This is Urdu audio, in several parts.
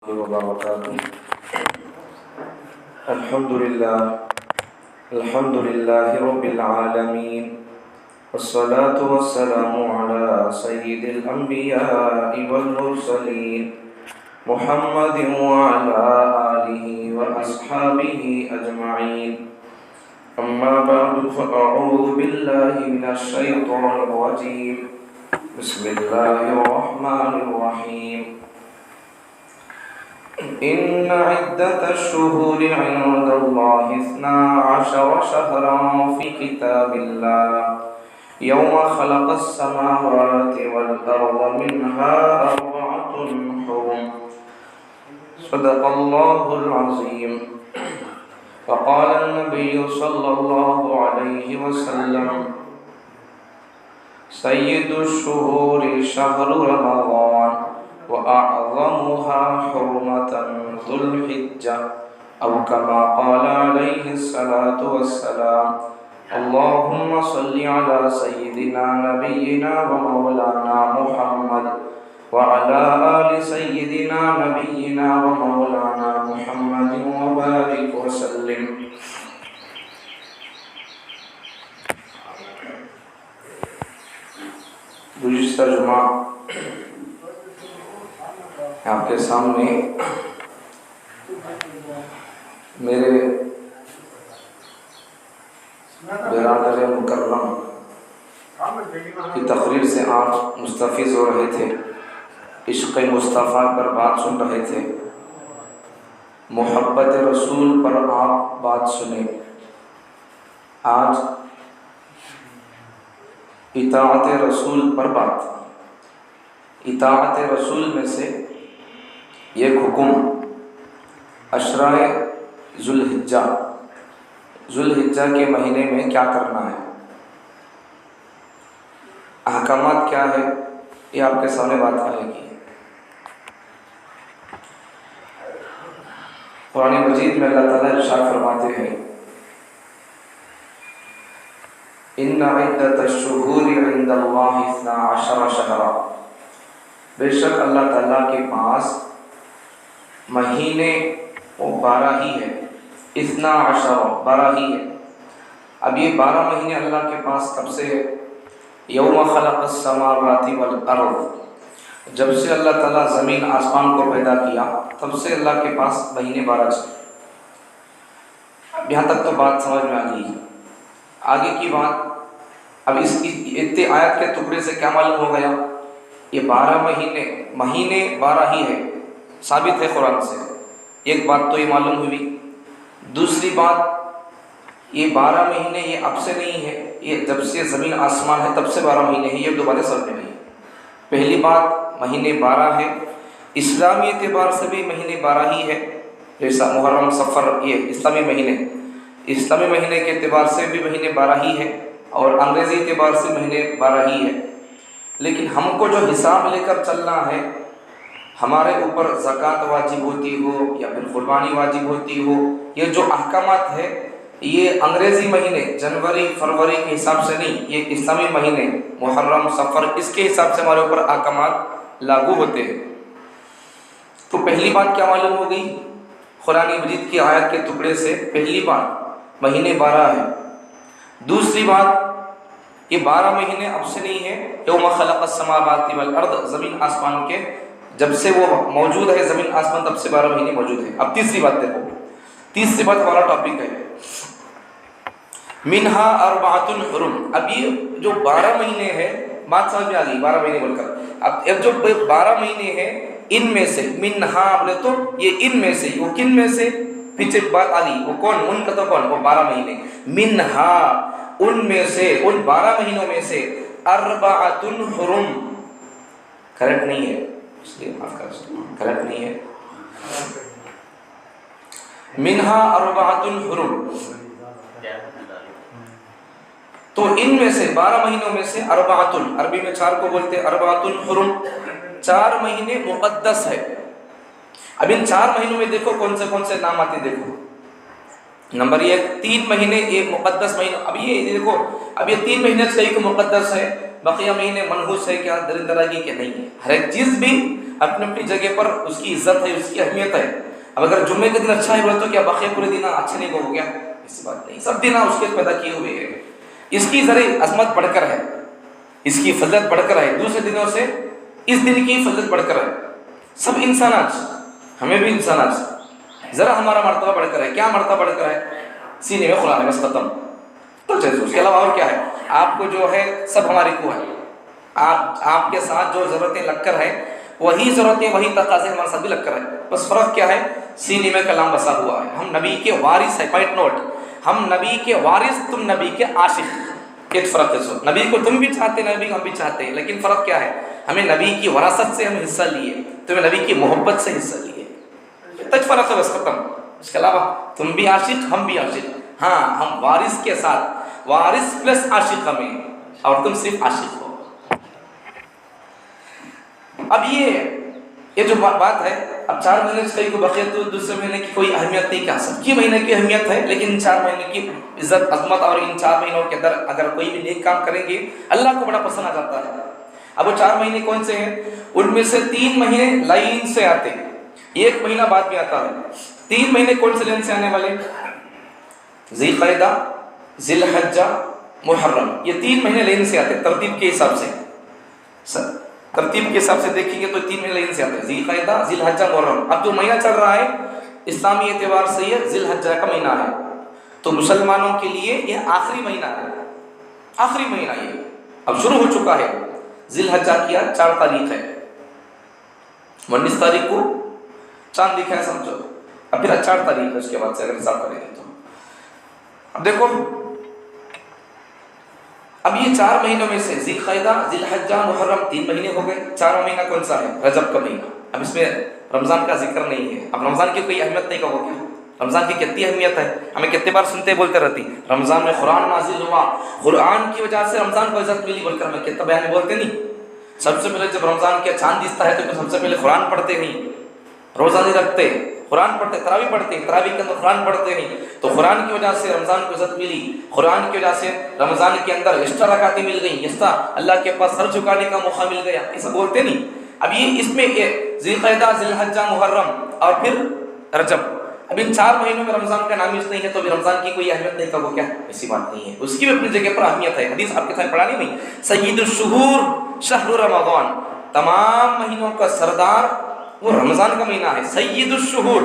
وبركاته. الحمد لله رب العالمين، والصلاة والسلام على سيد الأنبياء والمرسلين محمد وعلى آله وأصحابه أجمعين. أما بعد فأعوذ بالله من الشيطان الرجيم. بسم الله الرحمن الرحيم. إن عدة الشهور عند الله 12 شهرا في كتاب الله يوم خلق السماوات والأرض منها 4 حرم. صدق الله العظيم. وقال النبي صلى الله عليه وسلم: سيد الشهور شهر رمضان وأعظمها حرمة ذو الحجة، أو كما قال عليه الصلاة والسلام. اللهم صل على سيدنا نبينا ومولانا محمد وعلى آل سيدنا نبينا ومولانا محمد وبارك وسلم. گزشتہ جمعہ آپ کے سامنے میرے برادر مکرم کی تقریر سے آپ مستفیض ہو رہے تھے، عشق مصطفیٰ پر بات سن رہے تھے، محبت رسول پر آپ بات سنے. آج اطاعت رسول پر بات. اطاعت رسول میں سے ایک حکم عشرۂ ذوالحجہ کے مہینے میں کیا کرنا ہے، احکامات کیا ہے، یہ آپ کے سامنے بات آئے گی. قرآن مجید میں اللہ تعالیٰ ارشاد فرماتے ہیں: ان عدت الشہور عند اللہ 12 شہرا. بے شک اللہ تعالیٰ کے پاس مہینے وہ 12 ہی ہے. 12 ہی ہے. اب یہ 12 مہینے اللہ کے پاس کب سے ہے؟ یوم خلق السماوات والارض. جب سے اللہ تعالیٰ زمین آسمان کو پیدا کیا تب سے اللہ کے پاس مہینے 12 چلے. یہاں تک تو بات سمجھ میں آ گئی. آگے کی بات اب اس آیت کے ٹکڑے سے کیا معلوم ہو گیا؟ یہ 12 مہینے 12 ہی ہے، ثابت ہے قرآن سے. ایک بات تو یہ معلوم ہوئی. دوسری بات، یہ 12 مہینے یہ اب سے نہیں ہے، یہ جب سے زمین آسمان ہے تب سے 12 مہینے ہیں. یہ دو باتیں سمجھ میں نہیں. پہلی بات، مہینے 12 ہے. اسلامی اعتبار سے بھی مہینے 12 ہی ہے، جیسا محرم صفر یہ اسلامی مہینے کے اعتبار سے بھی مہینے 12 ہی ہے، اور انگریزی اعتبار سے مہینے 12 ہی ہے. لیکن ہم کو جو حساب لے کر چلنا ہے، ہمارے اوپر زکوٰۃ واجب ہوتی ہو یا پھر قربانی واجب ہوتی ہو، یہ جو احکامات ہے یہ انگریزی مہینے جنوری فروری کے حساب سے نہیں، یہ اسلامی مہینے محرم صفر اس کے حساب سے ہمارے اوپر احکامات لاگو ہوتے ہیں. تو پہلی بات کیا معلوم ہو گئی قرآن مجید کی آیت کے ٹکڑے سے؟ پہلی بات مہینے 12 ہے. دوسری بات، یہ 12 مہینے اب سے نہیں ہے. یوم خلق السماوات والارض، زمین آسمان کے جب سے وہ موجود ہے، زمین آسمان تب سے 12 مہینے موجود ہے. اب تیسری بات دیکھو. تیسری بات ہمارا ٹاپک ہے منہا 4 حرم. اب یہ جو 12 مہینے ہے، بات سمجھ میں آ گئی 12 مہینے بول کر. اب جو 12 مہینے ہیں ان میں سے، منہا بولے تو یہ ان میں سے، وہ کن میں سے؟ پیچھے بات آ گئی، وہ کون؟ ان کا تو کون؟ وہ 12 مہینے. منہا ان میں سے، ان 12 مہینوں میں سے 4 حرم. کریکٹ نہیں ہے، اس لیے معاف کر، کریکٹ نہیں ہے. منہا 4 حرم. تو ان میں سے 12 مہینوں میں سے 4، عربی میں 4 کو بولتے 4 حرم. 4 مہینے مقدس ہے. اب ان 4 مہینوں میں دیکھو کون سے نام آتے دیکھو. نمبر 1 3 مہینے ایک مقدس مہینہ. اب یہ دیکھو، اب یہ 3 مہینے سے ایک مقدس ہے، بقیہ مہینے منحوس ہے کیا، درندراگی کے نہیں ہے. ہر ایک چیز بھی اپنی اپنی جگہ پر اس کی عزت ہے، اس کی اہمیت ہے۔ اب اگر جمعے کے دن اچھا ہے تو کیا باقی پورے دن اچھے نہیں ہو گیا؟ ایسی بات نہیں، سب دن اس کے پیدا کیے ہوئے ہیں۔ اس کی ذرا عظمت بڑھ کر ہے، اس کی فضلت بڑھ کر ہے، دوسرے دنوں سے اس دن کی فضلت بڑھ کر ہے۔ سب انسانات، ہمیں بھی انسانات، ذرا ہمارا مرتبہ بڑھ کر ہے۔ کیا مرتبہ بڑھ کر ہے؟ سینے میں خلا ہے، بس ختم۔ تو اس کے علاوہ اور کیا ہے؟ آپ کو جو ہے سب ہماری کو ہے، آپ کے ساتھ جو ضرورتیں لگ کر ہے وہی ضرورتیں وہی تقاضے ہمارے ساتھ بھی لگ کر ہے، بس فرق کیا ہے؟ سینے میں کلام بسا ہوا ہے۔ ہم نبی کے وارث ہیں، پوائنٹ نوٹ، ہم نبی کے وارث، تم نبی کے عاشق۔ ایک فرق ہے، سو نبی کو تم بھی چاہتے، نبی کو ہم بھی چاہتے ہیں، لیکن فرق کیا ہے؟ ہمیں نبی کی وراثت سے ہم حصہ لیے، تمہیں نبی کی محبت سے حصہ لیے، تج فرق ہے، بس ختم۔ اس کے علاوہ تم بھی عاشق، ہم بھی عاشق، ہاں ہم وارث کے ساتھ، وارث پلس عاشق ہمیں، اور تم صرف عاشق ہو۔ اب یہ جو بات ہے، اب 4 مہینے سے کئی کو بقیہ تو دوسرے مہینے کی کوئی اہمیت نہیں، کیا سب کی مہینے کی اہمیت ہے، لیکن ان 4 مہینے کی عزت عظمت، اور ان 4 مہینوں کے اندر اگر کوئی بھی نیک کام کریں گے اللہ کو بڑا پسند آ جاتا ہے۔ اب وہ 4 مہینے کون سے ہیں؟ ان میں سے 3 مہینے لائن سے آتے ہیں، 1 مہینہ بعد میں آتا ہے۔ 3 مہینے کون سے لائن سے آنے والے؟ ذی القعدہ، ذی الحجہ، محرم، یہ 3 مہینے لائن سے آتے ہیں ترتیب کے حساب سے۔ ترتیب کے حساب سے دیکھیں گے تو 3 مہینے لائن سے آتے ہیں، ذی القعدہ، ذی الحجہ، محرم۔ اب جو مہینہ چل رہا ہے اسلامی اعتبار سے یہ ذی الحجہ کا مہینہ ہے، تو مسلمانوں کے لیے یہ آخری مہینہ ہے، آخری مہینہ یہ اب شروع ہو چکا ہے۔ ذی الحجہ کیا 4 تاریخ ہے، 19 تاریخ کو چاند دکھا ہے سمجھو، اب پھر 4 تاریخ ہے اس کے بعد سے اگر حساب کریں گے تو۔ اب دیکھو، اب یہ 4 مہینوں میں سے ذی القعدہ، ذی الحجہ، محرم 3 مہینے ہو گئے۔ 4واں مہینہ کون سا ہے؟ رجب کا مہینہ۔ اب اس میں رمضان کا ذکر نہیں ہے، اب رمضان کی کوئی اہمیت نہیں کہو گے، رمضان کی کتنی اہمیت ہے، ہمیں کتنے بار سنتے بولتے رہتی، رمضان میں قرآن نازل ہوا، قرآن کی وجہ سے رمضان کو عزت ملی بول کر ہمیں کتنا بیان بولتے نہیں۔ سب سے پہلے جب رمضان کے چاند دستا ہے تو سب سے پہلے قرآن پڑھتے نہیں، روزہ نہیں رکھتے، قرآن پڑھتے، تراویح پڑھتے، تراویح کے اندر قرآن پڑھتے نہیں، تو قرآن کی وجہ سے رمضان کو عزت ملی، قرآن کی وجہ سے رمضان کے اندر ایکسٹرا رکعتیں مل گئیں، ایکسٹرا اللہ کے پاس سر جھکانے کا موقع مل گیا، ایسا بولتے نہیں۔ اب یہ اس میں ذی القعدہ، ذی الحجہ، محرم اور پھر رجب، اب ان 4 مہینوں میں رمضان کا نام اس نہیں ہے تو بھی رمضان کی کوئی اہمیت نہیں کہو کیا؟ ایسی بات نہیں ہے، اس کی بھی اپنی جگہ پر اہمیت ہے۔ حدیث آپ کے ساتھ پڑھا نہیں؟ سید الشہور شہر رمضان، تمام مہینوں کا سردار وہ رمضان کا مہینہ ہے۔ سید الشہور،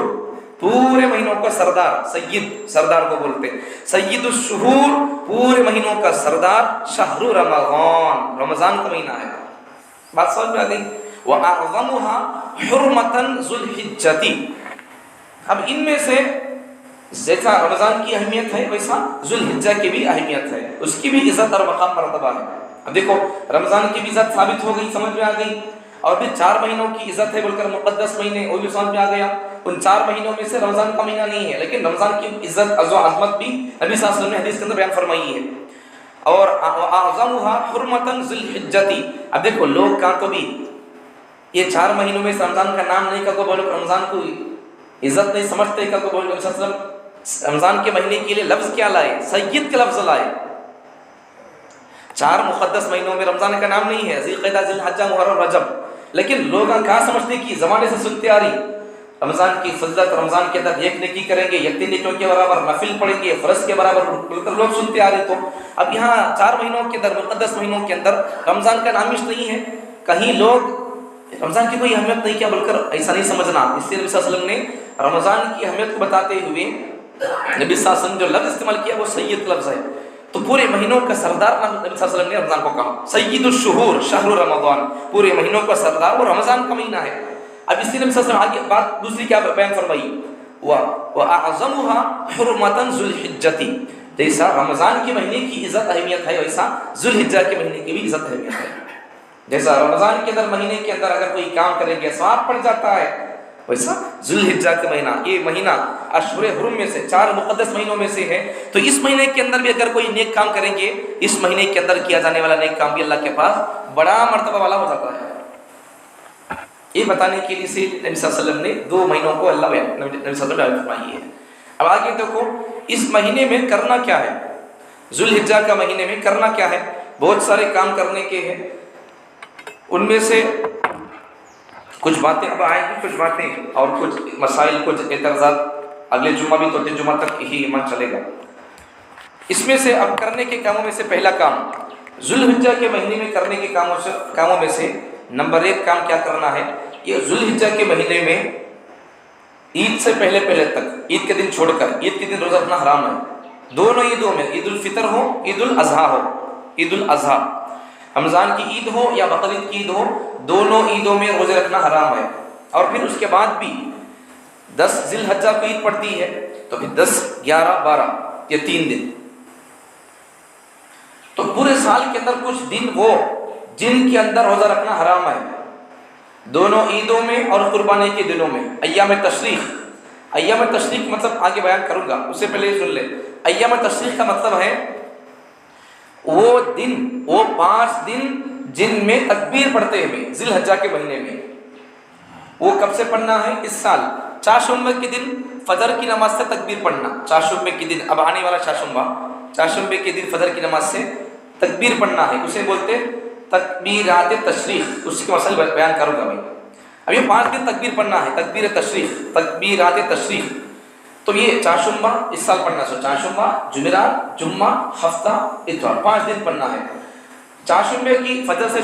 پورے مہینوں کا سردار، سید سردار کو بولتے، سید الشہور پورے مہینوں کا سردار، شہر رمضان رمضان کا مہینہ ہے۔ بات سمجھ میں آ گئی؟ وَأَعْظَمُهَا حُرْمَةً ذُو الْحِجَّةِ، اب ان میں سے جیسا رمضان کی اہمیت ہے ویسا ذو الحجہ کی بھی اہمیت ہے، اس کی بھی عزت اور مقام مرتبہ ہے۔ اب دیکھو رمضان کی بھی عزت ثابت ہو گئی، سمجھ میں آ گئی، اور پھر 4 مہینوں کی عزت ہے بول کر مقدس مہینے وہ بھی سمجھ میں آ گیا۔ ان 4 مہینوں میں سے رمضان کا مہینہ نہیں ہے، لیکن رمضان کی عزت و عظمت بھی نبی صلی اللہ علیہ وسلم نے حدیث کے اندر بیان فرمائی ہے۔ اور اعظمها حرمة ذی الحجة، اب دیکھو لوگ کا تو بھی یہ 4 مہینوں میں رمضان کا نام نہیں کا کو بولو، رمضان کو عزت نہیں سمجھتے کا کو بولو، رمضان کے مہینے کے لیے لفظ کیا لائے؟ سید کا لفظ لائے۔ 4 مقدس مہینوں میں رمضان کا نام نہیں ہے، ذی القعدہ، ذی الحجہ، محرم، رجب، لیکن لوگ کہاں سمجھتے کہ زمانے سے سنتے آ رہی رمضان کی فضلت، رمضان کے اندر ایک نیکی کریں گے، یکتی نیکیوں کے برابر، نفل پڑھیں گے، فرض کے برابر، بلکہ لوگ سنتے آ رہے۔ تو اب یہاں 4 مہینوں کے اندر، مقدس مہینوں کے اندر رمضان کا نامش نہیں ہے، کہیں لوگ رمضان کی کوئی اہمیت نہیں کیا بول کر ایسا نہیں سمجھنا۔ اس لیے نبی صلی اللہ علیہ وسلم نے رمضان کی اہمیت کو بتاتے ہوئے نبی صلی اللہ علیہ وسلم جو لفظ استعمال کیا وہ سید لفظ ہے، تو پورے مہینوں کا سردار نبی صلی اللہ علیہ وسلم نے رمضان کو کہا، سید الشہور شہر رمضان، پورے مہینوں کا سردار وہ رمضان کا مہینہ ہے۔ اب اس لیے نبی صلی اللہ علیہ وسلم آگے بات دوسری کیا بیان فرمائی، وَأَعْظَمُهَا حُرْمَةً ذُو الْحِجَّةِ، جیسا رمضان کے مہینے کی عزت اہمیت ہے ویسا ذو الحجہ کے مہینے کی بھی عزت اہمیت ہے۔ جیسا رمضان کے اندر مہینے کے اندر اگر کوئی کام کریں گے ثواب پڑ جاتا ہے، ویسا ذو الحجہ کا مہینہ، یہ مہینہ اشہر حرم میں سے 4 مقدس مہینوں میں سے ہے، تو اس مہینے کے اندر بھی اگر کوئی نیک کام کریں گے، اس مہینے کے اندر کیا جانے والا نیک کام بھی اللہ کے پاس بڑا مرتبہ والا ہو جاتا ہے۔ یہ بتانے کے لیے سے نبی صلی اللہ علیہ وسلم نے 2 مہینوں کو اللہ نبی صلی اللہ علیہ وسلم نے فرمائی ہے۔ اب آگے دیکھو اس مہینے میں کرنا کیا ہے، ذو الحجہ کا مہینے میں کرنا کیا ہے، بہت سارے کام کرنے کے ہیں، ان میں سے کچھ باتیں اب آئیں گی، کچھ باتیں اور کچھ مسائل، کچھ اعتراضات اگلے جمعہ بھی تو 3 جمعہ تک یہی ایمان چلے گا۔ اس میں سے اب کرنے کے کاموں میں سے پہلا کام ذوالحجہ کے مہینے میں کرنے کے کاموں میں سے نمبر 1 کام کیا کرنا ہے؟ یہ ذوالحجہ کے مہینے میں عید سے پہلے تک، عید کے دن چھوڑ کر، عید کے دن روزہ رکھنا حرام ہے۔ دونوں عیدوں میں، عید الفطر ہو، عید الاضحیٰ ہو، عید الاضحیٰ رمضان کی عید ہو یا بقرعید کی عید ہو، دونوں عیدوں میں روزے رکھنا حرام ہے۔ اور پھر اس کے بعد بھی 10 ذی الحجہ کو عید پڑتی ہے تو پھر 10، 11، 12 یہ 3 دن، تو پورے سال کے اندر کچھ دن وہ جن کے اندر روزہ رکھنا حرام ہے، دونوں عیدوں میں اور قربانی کے دنوں میں۔ ایام تشریق، ایام تشریق مطلب آگے بیان کروں گا، اس سے پہلے سن لیں۔ ایام تشریق کا مطلب ہے وہ دن، وہ 5 دن جن میں تکبیر پڑھتے ہیں ذی الحجہ کے مہینے میں۔ وہ کب سے پڑھنا ہے؟ اس سال چاشمبے کے دن فجر کی نماز سے تکبیر پڑھنا، چاشمبے کے دن، اب آنے والا چاشمبے کے دن فجر کی نماز سے تکبیر پڑھنا ہے، اسے بولتے تکبیرات تشریق۔ اس کے مسئلہ بیان کروں گا میں۔ اب یہ 5 دن تکبیر پڑھنا ہے، تکبیر تشریق، تکبیرات تشریق۔ تو یہ چاشمبہ اس سال پڑھنا ہے، چاشمبہ، جمعرات، جمعہ، ہفتہ، اتوار، 5 دن پڑھنا ہے۔ چاشمبے کی فجر سے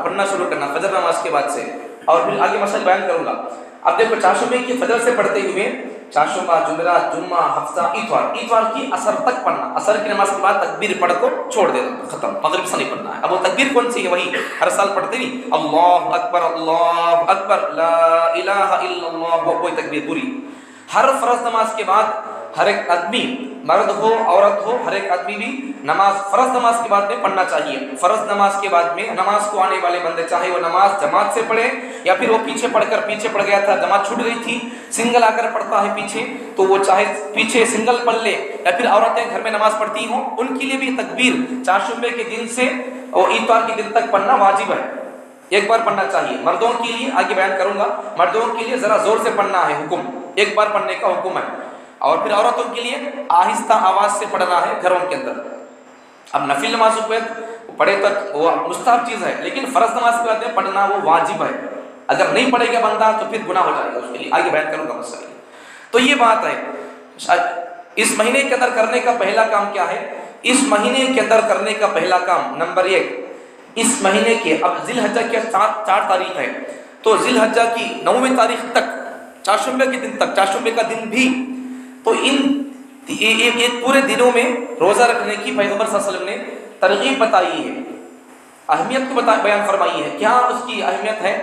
پڑھنا شروع کرنا، فجر نماز کے بعد سے، اور پھر آگے مسئلہ بیان کروں گا۔ اب دیکھو چاشمبے کی فجر سے پڑھتے ہوئے چاشمبہ، جمعرات، جمعہ، ہفتہ، اتوار کی عصر تک پڑھنا، عصر کی نماز کے بعد تکبیر پڑھ کو چھوڑ دینا، ختم، مغرب سے نہیں پڑھنا ہے۔ اب وہ تکبیر کون سی ہے؟ وہی ہر سال پڑھتے نہیں، اللہ اکبر لا الہ الا اللہ، وہ کوئی تکبیر پوری۔ ہر فرض نماز کے بعد ہر ایک آدمی، مرد ہو عورت ہو، ہر ایک آدمی بھی نماز فرض نماز کے بعد میں پڑھنا چاہیے۔ فرض نماز کے بعد میں نماز کو آنے والے بندے چاہے وہ نماز جماعت سے پڑھے یا پھر وہ پیچھے پڑ گیا تھا، جماعت چھوٹ گئی تھی، سنگل آ کر پڑھتا ہے پیچھے، تو وہ چاہے پیچھے سنگل پڑھ لے یا پھر عورتیں گھر میں نماز پڑھتی ہوں، ان کے لیے بھی تکبیر چاشمبے کے دن سے اور اتوار کے دن تک پڑھنا واجب ہے، ایک بار پڑھنا چاہیے۔ مردوں کے لیے آگے بیان کروں گا، مردوں کے لیے ذرا زور سے پڑھنا ہے، حکم ایک بار پڑھنے کا حکم ہے، اور پھر عورتوں کے لیے آہستہ آواز سے پڑھنا ہے گھروں کے اندر۔ اب نفل نمازوں پہ پڑھے تک وہ مستحب چیز ہے، لیکن فرض نماز کے بعد میں پڑھنا وہ واجب ہے، اگر نہیں پڑھے گا بندہ تو پھر گناہ ہو جائے گا اس کے لیے، آگے بیان کروں گا مسئلہ۔ تو یہ بات ہے، اس مہینے کے اندر کرنے کا پہلا کام کیا ہے؟ اس مہینے کے اندر کرنے کا پہلا کام نمبر 1، اس مہینے کے، اب ذی الحجہ کے 4 تاریخ ہے، تو ذی الحجہ کی 9ویں تاریخ تک، چاشمبے کے دن تک، چاشمبے کا دن بھی، تو ان پورے دنوں میں روزہ رکھنے کی پیغمبر صلی اللہ علیہ وسلم نے ترغیب بتائی ہے، اہمیت کو بیان فرمائی ہے۔ کیا اس کی اہمیت ہے؟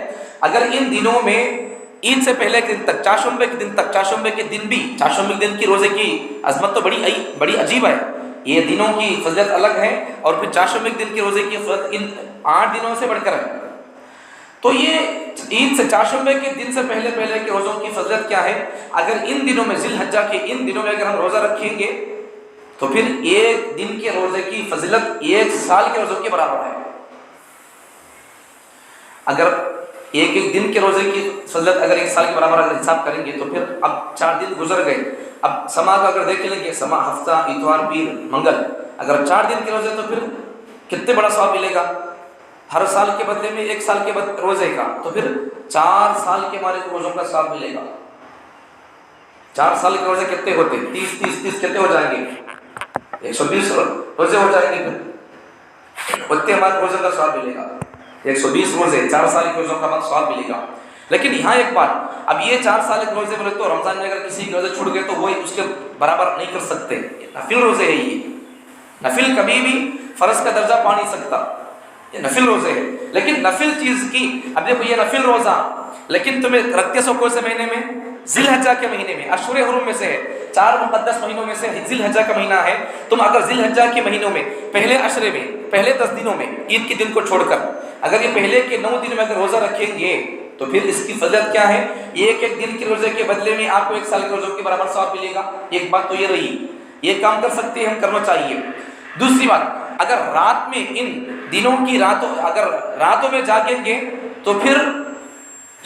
اگر ان دنوں میں عید سے پہلے کے دن تک، چاشمبے کے دن تک، چاشمبے کے دن بھی، چاشمبے کے دن کی روزے کی عظمت تو بڑی عجیب ہے، یہ دنوں کی فضیلت الگ ہے، اور پھر چاشمبے کے دن کی روزے کی فضیلت ان 8 دنوں سے بڑھ کر ہے۔ تو یہ عید سے، چاشمبے کے دن سے پہلے کے روزوں کی فضیلت کیا ہے؟ اگر ان دنوں میں، ذی الحجہ کے ان دنوں میں اگر ہم روزہ رکھیں گے تو پھر ایک دن کے روزے کی فضیلت 1 سال کے روزوں کے برابر ہے۔ اگر ایک دن کے روزے کی فضیلت اگر 1 سال کے برابر اگر حساب کریں گے تو پھر اب 4 دن گزر گئے، اب سما کا اگر دیکھ لیں گے، سما، ہفتہ، اتوار، پیر، منگل، اگر 4 دن کے روزے تو پھر کتنے بڑا ثواب ملے گا؟ ہر سال کے بدلے میں 1 سال کے روزے کا، تو پھر 4 سال کے ہمارے روزوں کا ثواب ملے گا۔ 4 سال کے روزے کتنے ہوتے؟ 30 کتنے ہو جائیں گے؟ 120 روزے ہو جائیں گے، پھر اتنے ہمارے روزے کا ثواب ملے گا، 120 روزے، 4 سال کے روزوں کا ثواب ملے گا۔ لیکن یہاں ایک بات، اب یہ 4 سال کے روزے بولے تو رمضان میں اگر کسی کے روزے چھوٹ گئے تو وہ اس کے برابر نہیں کر سکتے، نفل روزے ہے، یہ نفل کبھی بھی فرض کا درجہ پا نہیں سکتا، یہ نفل روزے ہے۔ لیکن نفل چیز کی، اب دیکھو یہ نفل روزہ، لیکن تمہیں رکھتے سو کون سے مہینے میں؟ ذی الحجہ کے مہینے میں، اشہر حرم میں سے ہے، 4 مقدس مہینوں میں سے ذی الحجہ کا مہینہ ہے۔ تم اگر ذی الحجہ کے مہینوں میں پہلے عشرے میں، پہلے 10 دنوں میں، عید کے دن کو چھوڑ کر اگر یہ پہلے کے 9 دنوں میں اگر روزہ رکھیں گے تو پھر اس کی فضیلت کیا ہے؟ ایک دن کے روزے کے بدلے میں آپ کو 1 سال کے روزوں کے برابر ثواب ملے گا۔ ایک بات تو یہ رہی، یہ کام کر سکتے ہیں، ہم کرنا چاہیے۔ دوسری بات، اگر رات میں ان دنوں کی اگر راتوں میں جاگیں گے تو پھر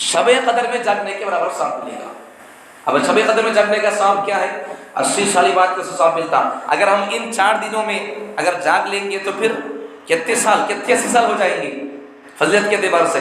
شب قدر میں جاگنے کے برابر ثواب ملے گا۔ اب شب قدر میں جاگنے کا ثواب کیا ہے؟ 80 سالی بات کا ثواب ملتا۔ اگر ہم ان 4 دنوں میں اگر جاگ لیں گے تو پھر کتنے 80 سال ہو جائیں گے فضیلت کے اعتبار سے۔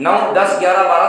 9, 10, 11, 12,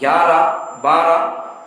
11, 12,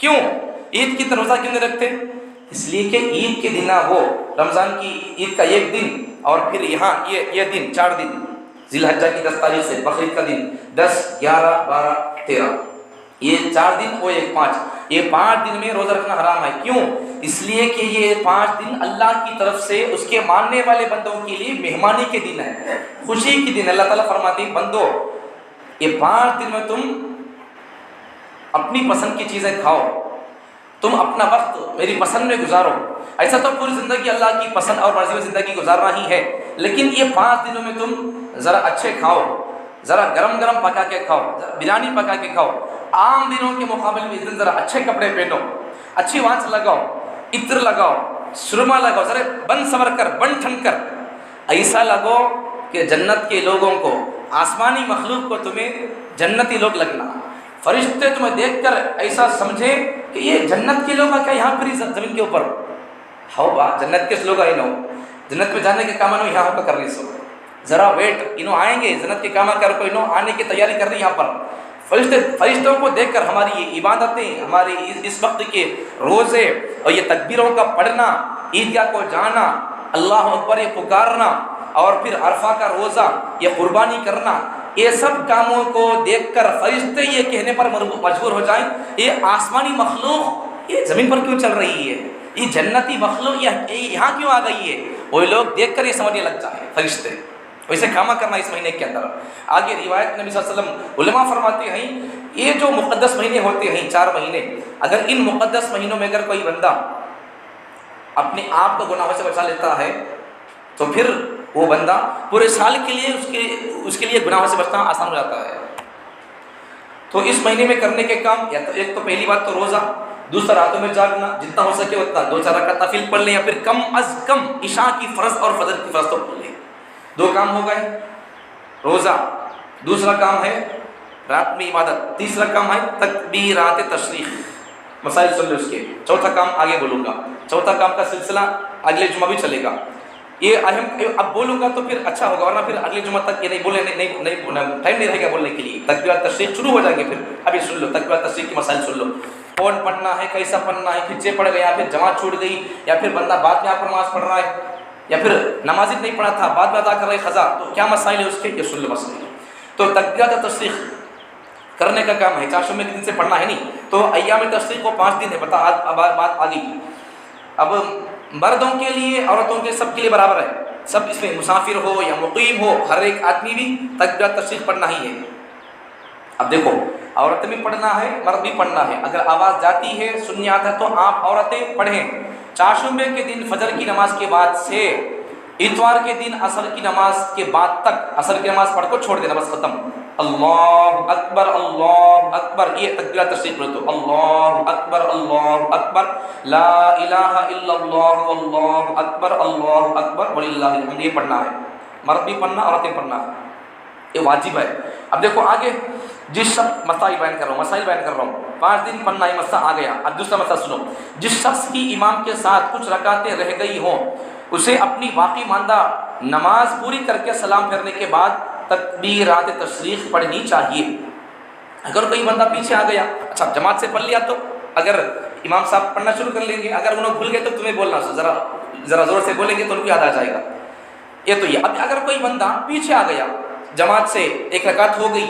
کیوں عید کی روزہ کیوں نہیں رکھتے؟ اس لیے کہ عید کے دن نہ ہو، رمضان کی عید کا ایک دن اور پھر یہاں یہ دن 4 دن، ذی الحجہ کی 10 تاریخ سے بقرعید کا دن 10 11 12 13، یہ 4 دن اور ایک 5، یہ 5 دن میں روزہ رکھنا حرام ہے۔ کیوں؟ اس لیے کہ یہ 5 دن اللہ کی طرف سے اس کے ماننے والے بندوں کے لیے مہمانی کے دن ہے، خوشی کے دن۔ اللہ تعالیٰ فرماتے ہیں بندو یہ 5 دن میں تم اپنی پسند کی چیزیں کھاؤ، تم اپنا وقت میری پسند میں گزارو۔ ایسا تو پوری زندگی اللہ کی پسند اور مرضی میں زندگی گزارنا ہی ہے، لیکن یہ 5 دنوں میں تم ذرا اچھے کھاؤ، ذرا گرم گرم پکا کے کھاؤ، بریانی پکا کے کھاؤ، عام دنوں کے مقابلے میں اس دن ذرا اچھے کپڑے پہنو، اچھی وانس لگاؤ، عطر لگاؤ، سرما لگاؤ، ذرا بن سنور کر بن ٹھن کر ایسا لگو کہ جنت کے لوگوں کو، آسمانی مخلوق کو تمہیں جنتی لوگ لگنا، فرشتے تمہیں دیکھ کر ایسا سمجھے کہ یہ جنت کے لوگ کیا یہاں پر زمین کے اوپر ہو با جنت کے لوگ آئے نو جنت میں جانے کے کام انہوں یہاں پر کر رہی سو، ذرا ویٹ انہوں آئیں گے جنت کے کام کر کو انہوں آنے کی تیاری کر رہی یہاں پر۔ فرشتوں کو دیکھ کر ہماری یہ عبادتیں، ہماری اس وقت کے روزے اور یہ تکبیروں کا پڑھنا، عیدگاہ کو جانا، اللہ اکبر یہ پکارنا، اور پھر عرفہ کا روزہ، یہ قربانی کرنا، یہ سب کاموں کو دیکھ کر فرشتے یہ کہنے پر مجبور ہو جائیں یہ آسمانی مخلوق یہ زمین پر کیوں چل رہی ہے، یہ جنتی مخلوق یہاں کیوں آ گئی ہے، وہ لوگ دیکھ کر یہ سمجھنے لگ جائیں فرشتے۔ ویسے کھاما کرنا اس مہینے کے اندر۔ آگے روایت نبی صلی اللہ علیہ وسلم علماء فرماتے ہیں یہ جو مقدس مہینے ہوتے ہیں 4 مہینے، اگر ان مقدس مہینوں میں اگر کوئی بندہ اپنے آپ کو گناہوں سے بچا لیتا ہے تو پھر وہ بندہ پورے سال کے لیے اس کے لیے گناہوں سے بچنا آسان ہو جاتا ہے۔ تو اس مہینے میں کرنے کے کام یا تو ایک تو پہلی بات تو روزہ، دوسرا راتوں میں جاگنا، جتنا ہو سکے اتنا 2-4 رکعت نفل پڑھ لیں، یا پھر کم از کم عشاء کی فرض اور فجر کی فرض تو پڑھ لیں۔ 2 کام ہو گئے، روزہ، دوسرا کام ہے رات میں عبادت، تیسرا کام ہے تکبیرات تشریق، مسائل سن لو اس کے، چوتھا کام آگے بولوں گا، چوتھا کام کا سلسلہ اگلے جمعہ بھی چلے گا، یہ اہم اب بولوں گا تو پھر اچھا ہوگا، ورنہ پھر اگلے جمعہ تک یہ نہیں بولے نہیں ٹائم نہیں رہے گا بولنے کے لیے۔ تکبیرات تشریق شروع ہو جائیں گے، پھر ابھی سن لو تکبیرات تشریق کی مسائل سن لو، کون پڑھنا ہے، کیسا پڑھنا ہے، کھچے پڑ گیا، پھر جماعت چھوٹ گئی، یا پھر بندہ بعد میں آپ نماز پڑھ رہا ہے، یا پھر نماز نہیں پڑھا تھا بعد میں ادا کر رہے قضا، تو کیا مسائل ہے اس کے، یہ سن لو مسائل۔ تو تکبیرات تشریق کرنے کا کام ہے، 4 شمع کے دن سے پڑھنا ہے نہیں، تو ایام تشریق کو 5 دن ہے، بتا بات آ گئی۔ اب مردوں کے لیے عورتوں کے سب کے لیے برابر ہے، سب اس میں مسافر ہو یا مقیم ہو، ہر ایک آدمی بھی تکبیرات تشریق پڑھنا ہی ہے۔ اب دیکھو عورتیں بھی پڑھنا ہے، مرد بھی پڑھنا ہے، اگر آواز جاتی ہے سننی آتا ہے تو آپ عورتیں پڑھیں۔ 4 شنبے کے دن فجر کی نماز کے بعد سے اتوار کے دن عصر کی نماز کے بعد تک عصر کی نماز پڑھ کو چھوڑ دینا، بس ختم۔ اللہ اکبر اللہ اکبر، یہ تکبیرات تشریق پڑھو تو اللہ اکبر لا الہ الا اللہ واللہ اکبر وللہ الحمد، یہ پڑھنا ہے، مرد بھی پڑھنا، عورتیں پڑھنا ہے، یہ واجب ہے۔ اب دیکھو آگے جس شخص مسائل بیان کر رہا ہوں 5 دن پڑھنا ہے، مسئلہ آ گیا۔ اب دوسرا مسئلہ سنو، جس شخص کی امام کے ساتھ کچھ رکعتیں رہ گئی ہوں اسے اپنی باقی ماندہ نماز پوری کر کے سلام پھیرنے کے بعد تکبیرات تشریق پڑھنی چاہیے۔ اگر کوئی بندہ پیچھے آ گیا، اچھا جماعت سے پڑھ لیا تو اگر امام صاحب پڑھنا شروع کر لیں گے، اگر انہوں بھول گئے تو تمہیں بولنا، ذرا زور سے بولیں گے تو ان کو یاد آ جائے گا۔ یہ تو یہ۔ اب اگر کوئی بندہ پیچھے آ گیا، جماعت سے 1 رکعت ہو گئی،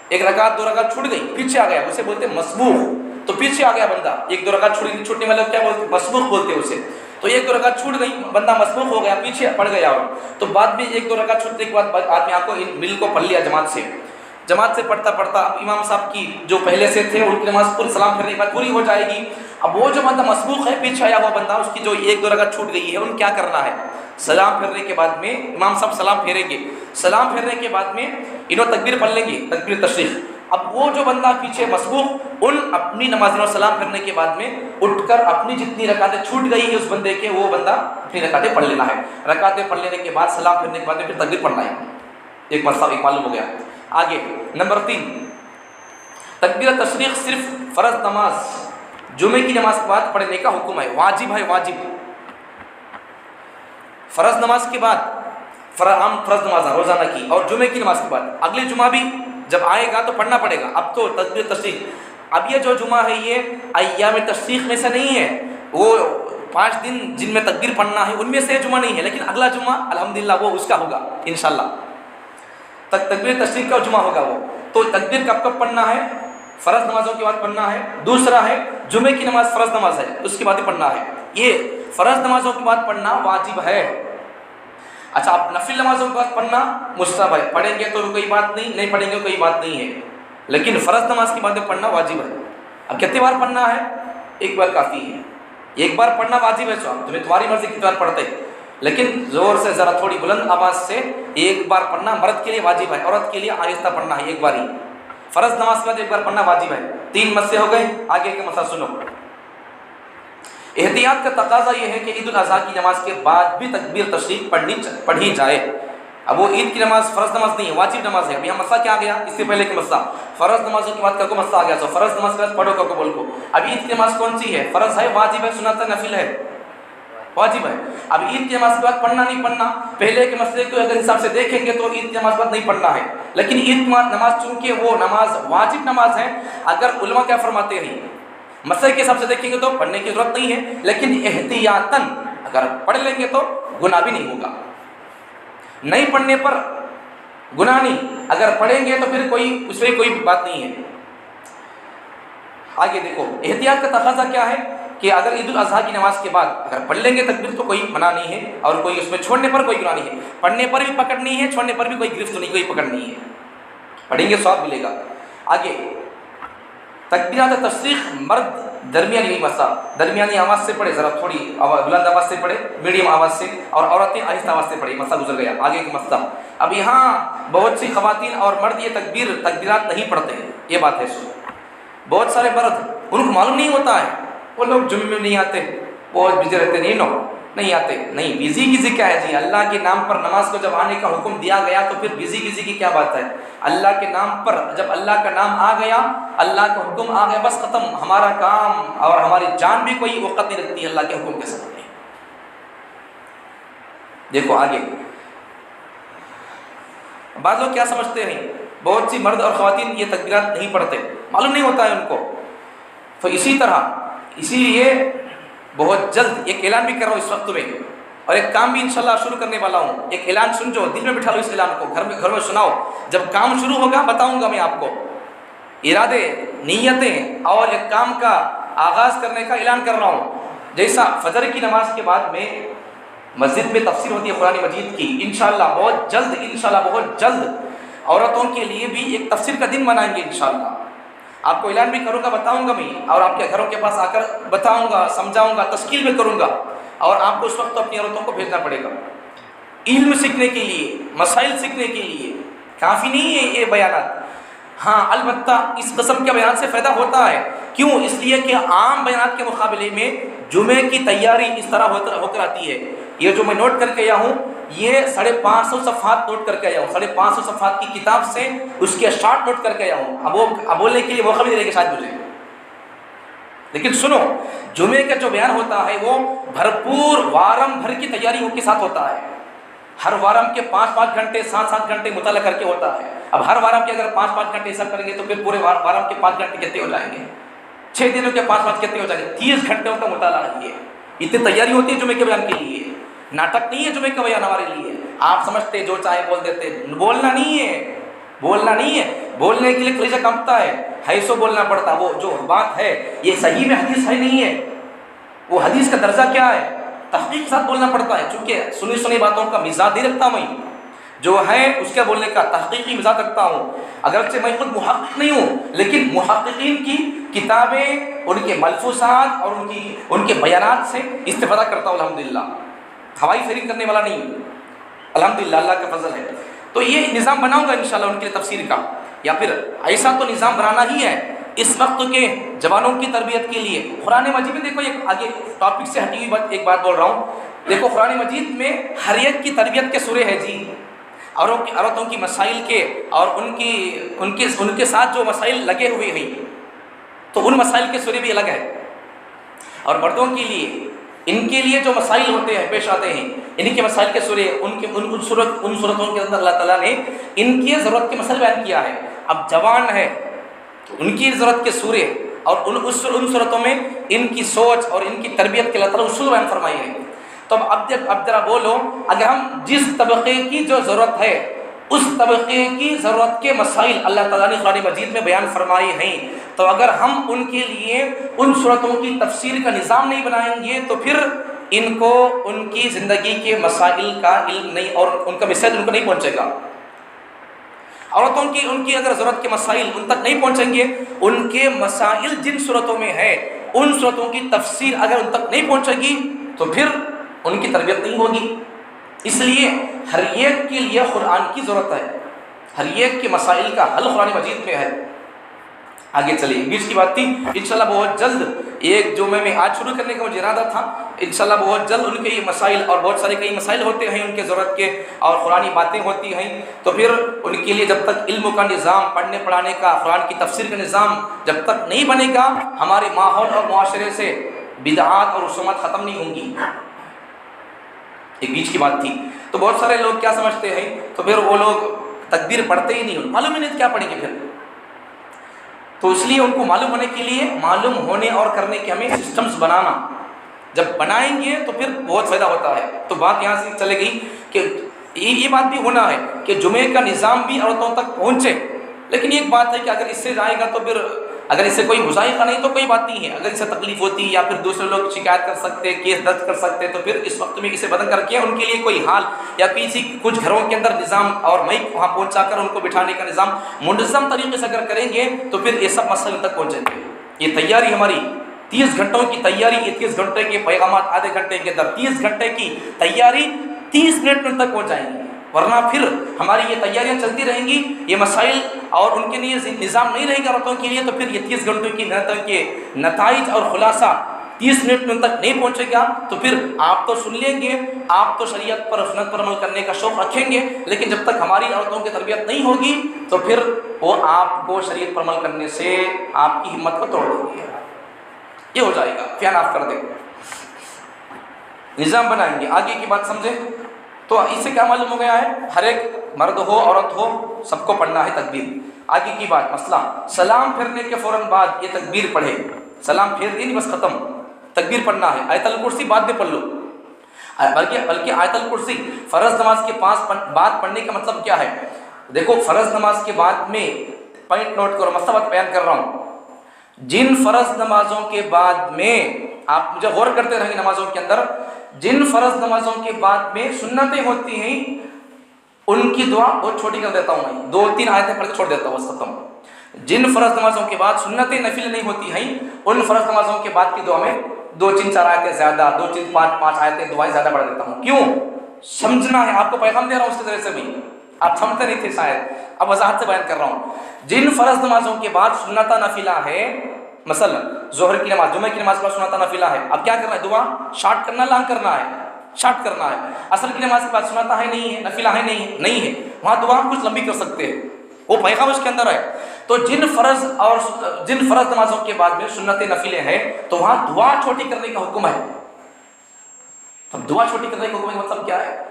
1 رکعت 2 رکعت چھوٹ گئی، پیچھے آ گیا، اسے بولتے ہیں مسبوق۔ تو پیچھے آ گیا بندہ، 1-2 رکعت چھوٹنے والے کیا بولتے ہیں، مسبوق بولتے ہیں اسے۔ تو 1-2 رکعت چھوٹ گئی، بندہ مسبوق ہو گیا، پیچھے پڑ گیا، تو بعد میں 1-2 رکعت چھوٹنے کے بعد آدمی آپ کو مل کو پڑھ لیا جماعت سے پڑھتا اب امام صاحب کی جو پہلے سے تھے ان کی نماز پوری سلام پھیرنے کے بعد پوری ہو جائے گی۔ اب وہ جو بندہ مسبوق ہے، پیچھے آیا ہوا بندہ، اس کی جو 1-2 رکعت چھوٹ گئی ہے، ان کیا کرنا ہے، سلام پھیرنے کے بعد میں امام صاحب سلام پھیریں گے، سلام پھیرنے کے بعد میں انہوں تکبیر پڑھ لیں گے، تکبیر تشریق۔ اب وہ جو بندہ پیچھے مسبوق، ان اپنی نماز میں سلام پھیرنے کے بعد میں اٹھ کر اپنی جتنی رکعتیں چھوٹ گئی ہے اس بندے کے، وہ بندہ اپنی رکعتیں پڑھ لینا ہے۔ رکعتیں پڑھ لینے کے بعد سلام پھیرنے کے بعد میں پھر تکبیر پڑھنا ہے، ایک مرتبہ ایک معلوم ہو گیا۔ آگے نمبر 3، تکبیر تشریق صرف فرض نماز جمعے کی نماز کے بعد پڑھنے کا حکم ہے، واجب ہے، واجب۔ فرض نماز کے بعد عام فرض نماز روزانہ کی اور جمعے کی نماز کے بعد اگلے جمعہ بھی جب آئے گا تو پڑھنا پڑے گا۔ اب تو تکبیر تشریق اب یہ جو جمعہ ہے یہ ایام تشریق میں سے نہیں ہے، وہ 5 دن جن میں تکبیر پڑھنا ہے ان میں سے جمعہ نہیں ہے، لیکن اگلا جمعہ الحمدللہ وہ اس کا ہوگا انشاءاللہ، تکبیر تشریق کا جمعہ ہوگا وہ۔ تو تکبیر کب کب پڑھنا ہے؟ فرض نمازوں کے بعد پڑھنا ہے۔ دوسرا ہے جمعے کی نماز فرض نماز ہے، اس کے بعد ہی پڑھنا ہے، یہ فرض نمازوں کے بعد پڑھنا واجب ہے۔ اچھا، اب نفل نمازوں کے بعد پڑھنا مستحب ہے، پڑھیں گے تو کوئی بات نہیں، نہیں پڑھیں گے کوئی بات نہیں ہے، لیکن فرض نماز کے بعد پڑھنا واجب ہے۔ اب کتنی بار پڑھنا ہے؟ ایک بار کافی ہے، ایک بار پڑھنا واجب ہے، تمہاری مرضی کتنی بار پڑھتے، لیکن زور سے ذرا تھوڑی بلند آواز سے ایک بار پڑھنا مرد کے لیے واجب ہے، عورت کے لیے آہستہ پڑھنا ہے، ایک بار ہی۔ فرض نماز کے بعد ایک بار پڑھنا واجب ہے۔ 3 مسئلے ہو گئے، آگے کے مسئلہ سنو۔ احتیاط کا تقاضا یہ ہے کہ عید الاضحیٰ کی نماز کے بعد بھی تکبیر تشریق پڑھی جائے۔ اب وہ عید کی نماز فرض نماز نہیں ہے، واجب نماز ہے۔ اب یہاں مسئلہ کیا آ گیا؟ اس سے پہلے کہ مسئلہ فرض نمازوں کے بعد کا کو مسئلہ آ گیا، تو فرض نماز کے بعد پڑھو کا کو بول کو۔ اب عید کی نماز کون سی ہے؟ فرض ہے، واجب ہے، سنت ہے، نفل ہے؟ واجب ہے۔ اب عید کی نماز کے بعد پڑھنا نہیں پڑھنا، پہلے کے مسئلے کو اگر حساب سے دیکھیں گے تو عید کی نماز کے بعد نہیں پڑھنا ہے، لیکن عید کی نماز چونکہ وہ نماز واجب نماز ہے، اگر علماء کیا فرماتے ہیں، مسئلے کے حساب سے دیکھیں گے تو پڑھنے کی ضرورت نہیں ہے، لیکن احتیاطاً اگر پڑھ لیں گے تو گناہ بھی نہیں ہوگا۔ نہیں پڑھنے پر گناہ نہیں، اگر پڑھیں گے تو پھر کوئی اس میں کوئی بات نہیں ہے۔ آگے دیکھو، احتیاط کا تقاضا کیا ہے کہ اگر عید الاضحیٰ کی نماز کے بعد اگر پڑھ لیں گے تکبیر تو کوئی منع نہیں ہے، اور کوئی اس میں چھوڑنے پر کوئی گناہ نہیں ہے، پڑھنے پر بھی پکڑ نہیں ہے، چھوڑنے پر بھی کوئی گرفت نہیں، کوئی پکڑ نہیں ہے، پڑھیں گے ثواب ملے گا۔ آگے تکبیرات تشریق مرد درمیانی درمیانی آواز سے پڑھے، ذرا تھوڑی بلند آواز سے پڑھے، میڈیم آواز سے، اور عورتیں آہستہ آواز سے پڑھے۔ مسئلہ گزر گیا، آگے کا مسئلہ۔ اب یہاں بہت سی خواتین اور مرد یہ تکبیرات نہیں پڑھتے ہیں، یہ بات ہے۔ بہت سارے مرد ان کو معلوم نہیں ہوتا ہے، وہ لوگ جمعے میں نہیں آتے، بہت بزی رہتے، نہیں آتے، نہیں بزی کیا ہے جی؟ اللہ کے نام پر نماز کو جب آنے کا حکم دیا گیا تو پھر بزی کی کیا بات ہے؟ اللہ کے نام پر جب اللہ کا نام آ گیا، اللہ کا حکم آ گیا، بس ختم۔ ہمارا کام اور ہماری جان بھی کوئی وقت نہیں رکھتی اللہ کے حکم کے سامنے۔ دیکھو آگے، بعض لوگ کیا سمجھتے ہیں، بہت سی مرد اور خواتین یہ تکبیرات نہیں پڑھتے، معلوم نہیں ہوتا ہے ان کو، تو اسی لیے بہت جلد ایک اعلان بھی کر رہا ہوں اس وقت میں، اور ایک کام بھی انشاءاللہ شروع کرنے والا ہوں۔ ایک اعلان سمجھو، دل میں بٹھا لو اس اعلان کو، گھر میں سناؤ، جب کام شروع ہوگا بتاؤں گا میں آپ کو ارادے، نیتیں اور ایک کام کا آغاز کرنے کا اعلان کر رہا ہوں۔ جیسا فجر کی نماز کے بعد میں مسجد میں تفسیر ہوتی ہے قرآن مجید کی، انشاءاللہ بہت جلد عورتوں کے لیے بھی ایک تفسیر کا دن منائیں گے انشاءاللہ۔ آپ کو اعلان بھی کروں گا، بتاؤں گا میں، اور آپ کے گھروں کے پاس آ کر بتاؤں گا، سمجھاؤں گا، تشکیل بھی کروں گا، اور آپ کو اس وقت اپنی عورتوں کو بھیجنا پڑے گا علم سیکھنے کے لیے، مسائل سیکھنے کے لیے۔ کافی نہیں ہے یہ بیانات، ہاں البتہ اس قسم کے بیان سے فائدہ ہوتا ہے۔ کیوں؟ اس لیے کہ عام بیانات کے مقابلے میں جمعے کی تیاری اس طرح ہو کر آتی ہے۔ یہ جو میں نوٹ کر کے آیا ہوں، یہ 550 صفحات نوٹ کر کے آیا ہوں، 550 صفحات کی کتاب سے اس کے شارٹ نوٹ کر کے آیا ہوں۔ اب بولنے کے لیے موقع بھی دے گا شاید مجھے، لیکن سنو، جمعے کا جو بیان ہوتا ہے وہ بھرپور وارم بھر کی تیاری کے ساتھ ہوتا ہے۔ ہر وارم کے 5 گھنٹے 7 گھنٹے مطالعہ کر کے ہوتا ہے۔ اب ہر وارم کے اگر 5 گھنٹے حساب کریں گے تو پھر پورے وارم کے 5 گھنٹے کتنے ہو جائیں گے؟ 6 دنوں کے 5 کتنے ہو جائیں گے؟ 30 گھنٹوں کا مطالعہ ہے یہ۔ اتنی تیاری ہوتی ہے جمعے کے بیان کے لیے، ناٹک نہیں ہے جمعے کا بیان ہمارے لیے۔ آپ سمجھتے جو چاہے بول دیتے، بولنا نہیں ہے، بولنے کے لیے کلیجہ کانپتا ہے سو بولنا پڑتا۔ وہ جو بات ہے یہ صحیح میں حدیث ہے نہیں ہے، وہ حدیث کا درجہ کیا ہے، تحقیق کے ساتھ بولنا پڑتا ہے۔ چونکہ سنی باتوں کا مزاج نہیں رکھتا میں، جو ہے اس کے بولنے کا تحقیقی مزاج رکھتا ہوں۔ اگرچہ میں خود محقق نہیں ہوں، لیکن محققین کی کتابیں، ان کے ملفوظات اور ان کے بیانات سے استفادہ کرتا ہوں الحمدللہ۔ ہوائی فیرنگ کرنے والا نہیں ہوں الحمدللہ، اللہ کا فضل ہے۔ تو یہ نظام بناؤں گا انشاءاللہ ان کے لیے تفسیر کا، یا پھر ایسا تو نظام بنانا ہی ہے اس وقت کے جوانوں کی تربیت کے لیے۔ قرآن مجید میں دیکھو، ایک آگے ٹاپک سے ہٹی ہوئی ایک بات بول رہا ہوں، دیکھو قرآن مجید میں ہر ایک کی تربیت کے سورے ہیں جی، عورتوں کی مسائل کے اور ان کے ساتھ جو مسائل لگے ہوئے ہیں تو ان مسائل کے سورے بھی الگ ہے، اور مردوں کے لیے ان کے لیے جو مسائل ہوتے ہیں پیش آتے ہیں، ان کے مسائل کے سورے، ان صورتوں کے اندر اللہ تعالیٰ نے ان کی ضرورت کے مسائل بیان کیا ہے۔ اب جوان ہے تو ان کی ضرورت کے سورے اور ان صورتوں میں ان کی سوچ اور ان کی تربیت کے اللہ تعالیٰ اصول بیان فرمائی ہے۔ تو اب ذرا بولو، اگر ہم جس طبقے کی جو ضرورت ہے اس طبقے کی ضرورت کے مسائل اللہ تعالیٰ نے قرآن مجید میں بیان فرمائے ہیں، تو اگر ہم ان کے لیے ان صورتوں کی تفسیر کا نظام نہیں بنائیں گے تو پھر ان کو ان کی زندگی کے مسائل کا علم نہیں اور ان کا مسائل ان کو نہیں پہنچے گا۔ عورتوں کی ان کی اگر ضرورت کے مسائل ان تک نہیں پہنچیں گے، ان کے مسائل جن صورتوں میں ہے ان صورتوں کی تفسیر اگر ان تک نہیں پہنچے گی تو پھر ان کی تربیت نہیں ہوگی۔ اس لیے ہر ایک کے لیے قرآن کی ضرورت ہے، ہر ایک کے مسائل کا حل قرآن مجید میں ہے۔ آگے چلیے، بیچ کی بات تھی، انشاءاللہ بہت جلد ایک جمعے میں آج شروع کرنے کا مجھے ارادہ تھا، انشاءاللہ بہت جلد ان کے یہ مسائل اور بہت سارے کئی مسائل ہوتے ہیں ان کے ضرورت کے اور قرآنی باتیں ہوتی ہیں، تو پھر ان کے لیے جب تک علم کا نظام، پڑھنے پڑھانے کا، قرآن کی تفسیر کا نظام جب تک نہیں بنے گا، ہمارے ماحول اور معاشرے سے بدعات اور رسومات ختم نہیں ہوں گی۔ ایک بیچ کی بات تھی، تو بہت سارے لوگ کیا سمجھتے ہیں، تو پھر وہ لوگ تکبیر پڑھتے ہی نہیں، معلوم ہی نہیں کیا پڑھیں گے پھر۔ تو اس لیے ان کو معلوم ہونے کے لیے، معلوم ہونے اور کرنے کے ہمیں سسٹمز بنانا، جب بنائیں گے تو پھر بہت فائدہ ہوتا ہے۔ تو بات یہاں سے چلے گئی کہ یہ بات بھی ہونا ہے کہ جمعے کا نظام بھی عورتوں تک پہنچے، لیکن ایک بات ہے کہ اگر اس سے جائے گا تو پھر اگر اس سے کوئی مذائقہ نہیں تو کوئی بات نہیں ہے، اگر اس سے تکلیف ہوتی یا پھر دوسرے لوگ شکایت کر سکتے، کیس درج کر سکتے، تو پھر اس وقت میں اسے بدل کر کے ان کے لیے کوئی حال یا کچھ گھروں کے اندر نظام اور مائک وہاں پہنچا کر ان کو بٹھانے کا نظام منظم طریقے سے اگر کریں گے تو پھر یہ سب مسائل تک پہنچیں گے۔ یہ تیاری ہماری 30 گھنٹوں کی تیاری، یہ 30 گھنٹے کے پیغامات آدھے گھنٹے کے اندر، 30 گھنٹے کی تیاری 30 منٹ میں تک پہنچ جائیں گے، ورنہ پھر ہماری یہ تیاریاں چلتی رہیں گی، یہ مسائل اور ان کے لیے نظام نہیں رہے گا عورتوں کے لیے، تو پھر یہ 30 گھنٹوں کی محنتوں کے نتائج اور خلاصہ 30 منٹ میں تک نہیں پہنچے گا۔ تو پھر آپ تو سن لیں گے، آپ تو شریعت پر سنت پر عمل کرنے کا شوق رکھیں گے، لیکن جب تک ہماری عورتوں کی تربیت نہیں ہوگی تو پھر وہ آپ کو شریعت پر عمل کرنے سے آپ کی ہمت کو توڑ دیں گے۔ یہ ہو جائے گا، فین آف کر دیں گے، نظام بنائیں گے۔ آگے کی بات سمجھیں تو اس سے کیا معلوم ہو گیا ہے، ہر ایک مرد ہو عورت ہو سب کو پڑھنا ہے تکبیر۔ آگے کی بات، مسئلہ سلام پھیرنے کے فوراً بعد یہ تکبیر پڑھے، سلام پھیر دی نہیں بس ختم، تکبیر پڑھنا ہے۔ آیت الکرسی بعد میں پڑھ لو، بلکہ آیت الکرسی فرض نماز کے بعد پڑھنے کا مطلب کیا ہے؟ دیکھو فرض نماز کے بعد میں پوائنٹ نوٹ کرو، مسئلہ بیان کر رہا ہوں، جن فرض نمازوں کے بعد میں آپ مجھے غور کرتے رہیں گے، نمازوں کے اندر جن فرض نمازوں کے بعد میں سنتیں ہوتی ہیں ان کی دعا بہت چھوٹی کر دیتا ہوں، میں 2-3 آیتیں پڑھ کے چھوڑ دیتا ہوں بس ختم۔ جن فرض نمازوں کے بعد سنتیں نفل نہیں ہوتی ہیں ان فرض نمازوں کے بعد کی دعا میں 2-3-4 آیتیں زیادہ، 2-5 آیتیں دعائیں زیادہ پڑھ دیتا ہوں۔ کیوں؟ سمجھنا ہے، آپ کو پیغام دے رہا ہوں اس کے ذریعے سے بھی، آپ سمجھتے نہیں تھے شاید، اب وضاحت سے بیان کر رہا ہوں۔ جن فرض نمازوں کے بعد سنتہ نافلہ ہے، مثلا ظہر کی نماز، جمعہ کی نماز کا سنتہ نافلہ ہے، اب کیا کرنا ہے؟ دعا شارٹ کرنا، لانگ کرنا ہے، شارٹ کرنا ہے۔ عصر کی نماز کے بعد سنتہ ہے نہیں ہے، نافلہ ہے نہیں ہے، وہاں دعا کچھ لمبی کر سکتے ہیں، وہ پیغام اس کے اندر ہے۔ تو جن فرض نمازوں کے بعد میں سنت نفلیں ہیں تو وہاں دعا چھوٹی کرنے کا حکم ہے۔ اب دعا چھوٹی کرنے کا حکم کا مطلب کیا ہے؟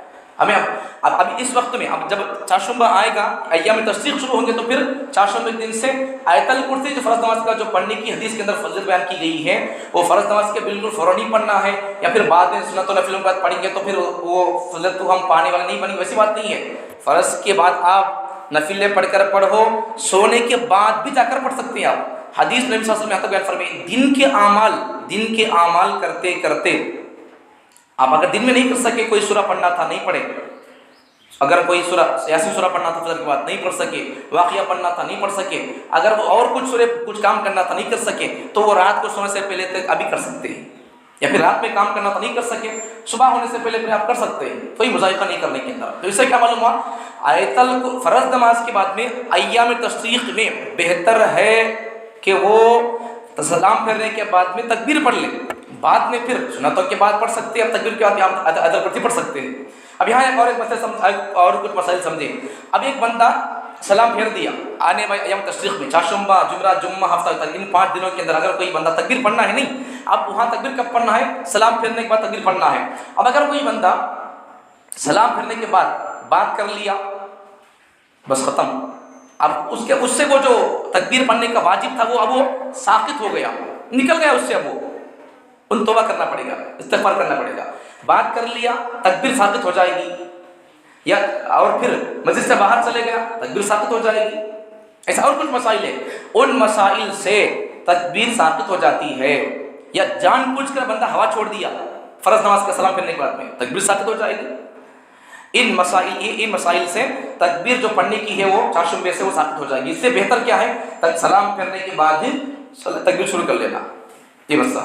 ہمیں اب اس وقت میں، اب جب چاشمبہ آئے گا، ایام تشریق شروع ہوں گے، تو پھر چاشمبہ کے دن سے آیت الکرسی جو فرض نماز کا جو پڑھنے کی حدیث کے اندر فضیلت بیان کی گئی ہے، وہ فرض نماز کے بالکل فوراً ہی پڑھنا ہے، یا پھر بعد میں سنت و نفلوں کے بعد پڑھیں گے تو پھر وہ فضیلت کو ہم پانے والے نہیں بنیں گے، ویسی بات نہیں ہے۔ فرض کے بعد آپ نفلیں پڑھ کر پڑھو، سونے کے بعد بھی جا کر پڑھ سکتے ہیں آپ۔ حدیث نبی صلی اللہ علیہ وسلم نے بیان فرمائی، دن کے اعمال کرتے کرتے آپ اگر دن میں نہیں کر سکے، کوئی سورہ پڑھنا تھا نہیں پڑھے، اگر کوئی سورہ یاسین سورہ پڑھنا تھا فجر کے بعد نہیں پڑھ سکے، واقعہ پڑھنا تھا نہیں پڑھ سکے، اگر وہ اور کچھ کام کرنا تھا نہیں کر سکے تو وہ رات کو سونے سے پہلے تک ابھی کر سکتے ہیں، یا پھر رات میں کام کرنا تھا نہیں کر سکے، صبح ہونے سے پہلے آپ کر سکتے ہیں، کوئی مذائقہ نہیں کرنے کے اندر۔ تو اس سے کیا معلوم ہوا؟ فرض نماز کے بعد میں ایام تشریق میں بہتر ہے کہ وہ سلام پھیرنے کے بعد میں تکبیر پڑھ لیں، بعد میں پھر سنتوں کے بعد پڑھ سکتے ہیں، اب تکبیر کے بعد آپ ادل کرتی پڑھ سکتے ہیں۔ اب یہاں اور کچھ مسائل سمجھیں۔ اب ایک بندہ سلام پھیر دیا آنے والے ایام تشریق میں، چاشمبہ، جمعرات، جمعہ، ہفتہ تک، ان 5 دنوں کے اندر اگر کوئی بندہ تکبیر پڑھنا ہے، نہیں اب وہاں تکبیر کب پڑھنا ہے؟ سلام پھیرنے کے بعد تکبیر پڑھنا ہے۔ اب اگر کوئی بندہ سلام پھیرنے کے بعد بات کر لیا، بس ختم، اب اس سے وہ جو تکبیر پڑھنے کا واجب تھا اب وہ ساقط ہو گیا، نکل گیا اس سے، اب وہ ان توبہ کرنا پڑے گا، استغفار کرنا پڑے گا. بات کر لیا تکبیر ساقط ہو جائے گی، یا اور پھر مسجد سے باہر چلے گیا تکبیر ساقط ہو جائے گی. ایسا اور کچھ مسائل ہیں، ان مسائل سے تکبیر ساقط ہو جاتی ہے. یا جان بوجھ کر بندہ ہوا چھوڑ دیا فرض نماز کا سلام پھرنے کے بعد میں، تکبیر ساقط ہو جائے گی. ان مسائل سے تکبیر جو پڑھنے کی ہے وہ چاشمبے سے وہ ساقط ہو جائے گی. اس سے بہتر کیا ہے، سلام پھرنے کے بعد ہی تکبیر شروع کر لینا، یہ مسئلہ.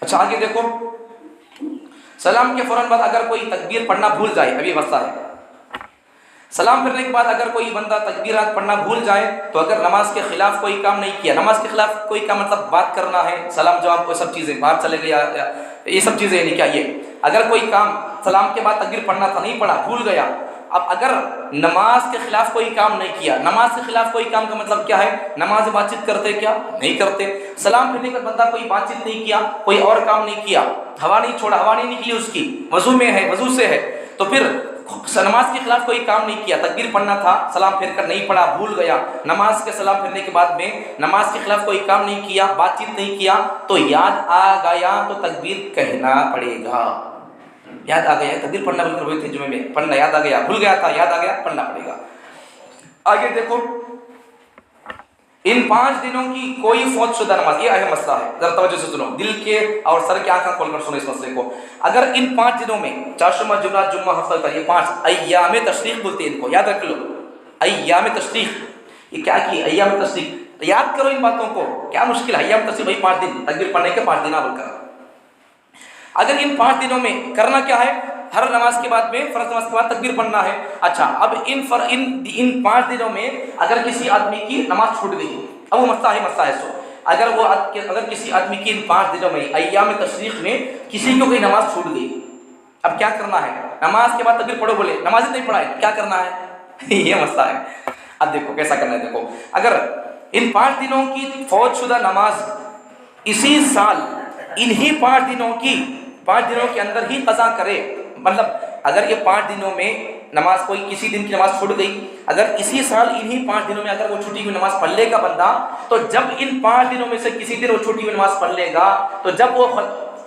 اچھا آگے دیکھو، سلام کے فوراً بعد اگر کوئی تکبیر پڑھنا بھول جائے، اب یہ مسئلہ ہے، سلام پھرنے کے بعد اگر کوئی بندہ تکبیرات پڑھنا بھول جائے تو اگر نماز کے خلاف کوئی کام نہیں کیا، نماز کے خلاف کوئی کام مطلب بات کرنا ہے، سلام جواب کو سب چیزیں، باہر چلے گیا، یہ سب چیزیں نہیں کیا، یہ اگر کوئی کام سلام کے بعد تکبیر پڑھنا تھا نہیں پڑھا، بھول گیا. اب اگر نماز کے خلاف کوئی کام نہیں کیا، نماز کے خلاف کوئی کام کا مطلب کیا ہے، نماز بات چیت کرتے کیا نہیں کرتے، سلام پھرنے کا بندہ کوئی بات چیت نہیں کیا، کوئی اور کام نہیں کیا، ہوا نہیں چھوڑا، ہوا نہیں نکلی اس کی، وضو میں ہے، وضو سے ہے، تو پھر نماز کے خلاف کوئی کام نہیں کیا، تکبیر پڑھنا تھا سلام پھر کر نہیں پڑھا، بھول گیا، نماز کے سلام پھرنے کے بعد میں نماز کے خلاف کوئی کام نہیں کیا، بات چیت نہیں کیا، تو یاد آ گیا تو تکبیر کہنا پڑے گا. یاد آ گیا، تکبیر پڑھنا بول کر ہوئے تھے جمعے میں، پڑھنا یاد آ گیا، بھول گیا تھا، یاد آ گیا، پڑھنا پڑے گا. آگے دیکھو، ان 5 دنوں کی کوئی فوت شدہ نماز، یہ اہم مسئلہ ہے، ذرا توجہ سے سنو، دل کے اور سر کی آنکھیں کھول کر سنو اس مسئلے کو. اگر ان 5 دنوں میں چاشمہ، جمعہ، جمعہ، ہفتہ اتوار، یہ 5 ایام تشریق بولتے ہیں، ان کو یاد رکھ لو، ایام تشریق. یہ کیا کی ایام تشریق، یاد کرو ان باتوں کو، کیا مشکل ہے، ایام تشریق وہی 5 دن، تکبیر پڑھنے کے 5 دن بول کر. اگر ان 5 دنوں میں کرنا کیا ہے، ہر نماز کے بعد میں فرض نماز کے بعد تکبیر پڑھنا ہے. اچھا اب ان 5 دنوں میں اگر کسی آدمی کی نماز چھوٹ گئی، اب وہ مسئلہ ہے سو اگر کسی آدمی کی ان 5 دنوں میں ایام تشریق میں کسی کو کوئی نماز چھوٹ گئی، اب کیا کرنا ہے، نماز کے بعد تکبیر پڑھو بولے، نماز نہیں پڑھا ہے، کیا کرنا ہے یہ مسئلہ ہے. اب دیکھو کیسا کرنا ہے، دیکھو اگر ان 5 دنوں کی فوت شدہ نماز اسی سال انہی 5 دنوں کے اندر ہی قضا کرے، مطلب اگر یہ 5 دنوں میں نماز کوئی کسی دن کی نماز چھوٹ گئی، اگر اسی سال انہی 5 دنوں میں اگر وہ چھوٹی ہوئی نماز پڑھ لے گا بندہ، تو جب ان 5 دنوں میں سے کسی دن وہ چھوٹی ہوئی نماز پڑھ لے گا، تو جب وہ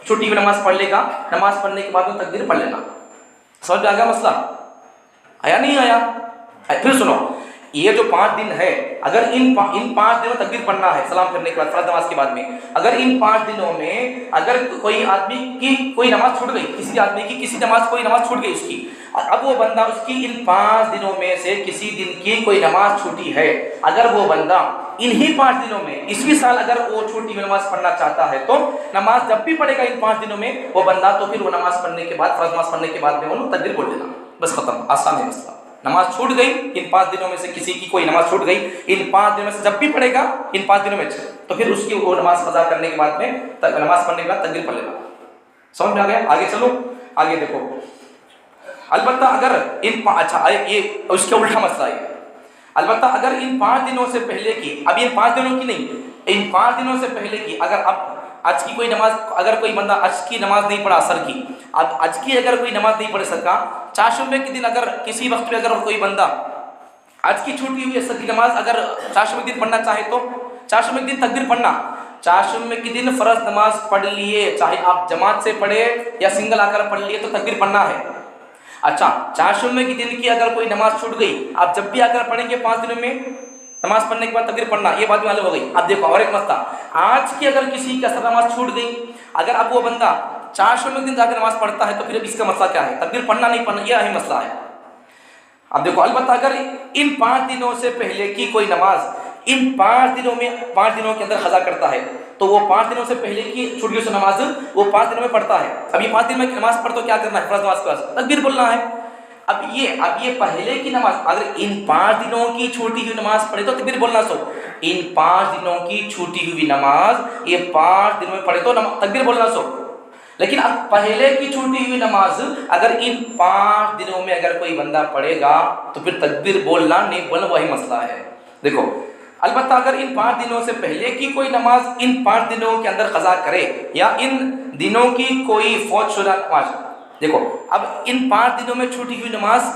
چھوٹی ہوئی نماز پڑھ لے گا، نماز پڑھنے کے بعد وہ تکبیر پڑھ لینا. سمجھ میں آ گیا مسئلہ، آیا نہیں آیا؟ پھر سنو، یہ جو 5 دن ہے، اگر ان 5 دنوں تکبیر پڑھنا ہے سلام پھرنے کے بعد فرض نماز کے بعد میں، اگر ان 5 دنوں میں اگر کوئی آدمی کی کوئی نماز چھوٹ گئی، کسی آدمی کی کوئی نماز چھوٹ گئی اس کی، اب وہ بندہ اس کی ان 5 دنوں میں سے کسی دن کی کوئی نماز چھوٹی ہے، اگر وہ بندہ انہی 5 دنوں میں اسی سال اگر وہ چھوٹی ہوئی نماز پڑھنا چاہتا ہے، تو نماز جب بھی پڑھے گا ان 5 دنوں میں وہ بندہ، تو پھر وہ نماز پڑھنے کے بعد فرض نماز پڑھنے کے بعد میں وہ تکبیر بول دینا، بس ختم، آسان ہے مسئلہ. نماز چھوٹ گئی، ان 5 دنوں میں سے کسی کی کوئی نماز چھوٹ گئی، ان 5 دنوں میں سے جب بھی پڑھے گا ان 5 دنوں میں تو پھر اس کی وہ نماز قضا کرنے کے بعد میں نماز پڑھنے کے بعد تکبیر پڑھ لینا. سمجھ میں آ گیا؟ آگے چلو، آگے دیکھو. البتہ اگر اچھا یہ اس کے الٹا مسئلہ ہے، البتہ اگر ان 5 دنوں سے پہلے کی، اب یہ 5 دنوں کی نہیں، ان 5 دنوں سے پہلے کی، اگر اب آج کی کوئی نماز، اگر کوئی بندہ آج کی نماز نہیں پڑھا اثر کی، اب آج کی اگر کوئی نماز نہیں پڑھ سکا، چاشمے کے دن اگر کسی وقت پہ اگر کوئی بندہ آج کی چھوٹی ہوئی اثر کی نماز اگر چاشمے کے دن پڑھنا چاہے تو چاشمے کے دن تکبیر پڑھنا، چاشمے کے دن فرض نماز پڑھ لیے، چاہے آپ جماعت سے پڑھے یا سنگل آ کر پڑھ لیے تو تکبیر پڑھنا ہے. اچھا چاشمے کے دن کی اگر کوئی نماز چھوٹ گئی، آپ جب بھی آ کر پڑھیں گے 5 دنوں میں نماز پڑھنے کے بعد تکبیر پڑھنا، یہ بات معلوم ہو گئی. اب دیکھو اور ایک مسئلہ، آج کی اگر کسی کی اثر نماز چھوٹ گئی، اگر اب وہ بندہ چاشمے کے دن جا کے نماز پڑھتا ہے تو پھر اب اس کا مسئلہ کیا ہے، تکبیر پڑھنا نہیں پڑھنا، یہ اہم مسئلہ ہے. اب دیکھو، البتہ اگر ان 5 دنوں سے پہلے کی کوئی نماز ان 5 دنوں میں 5 دنوں کے اندر قضا کرتا ہے، تو وہ 5 دنوں سے پہلے کی چھوٹیوں سے نماز وہ 5 دنوں میں پڑھتا ہے. اب یہ 5 دن میں نماز پڑھ تو کیا کرنا ہے، فرض نماز کے بعد تکبیر بولنا ہے. اب یہ پہلے کی نماز اگر ان 5 دنوں کی چھوٹی ہوئی نماز پڑھے تو تکبیر بولنا. سو ان 5 دنوں کی چھوٹی ہوئی نماز یہ 5 دنوں میں پڑھے تو تکبیر بولنا. سو لیکن اب پہلے کی چھوٹی ہوئی نماز اگر ان 5 دنوں میں اگر کوئی بندہ پڑھے گا تو پھر تکبیر بولنا نہیں بولنا وہی مسئلہ ہے. دیکھو، البتہ اگر ان 5 دنوں سے پہلے کی کوئی نماز ان 5 دنوں کے اندر قضا کرے یا ان دنوں کی کوئی فوت شدہ نماز، دیکھو اب ان 5 دنوں میں چھوٹی ہوئی نماز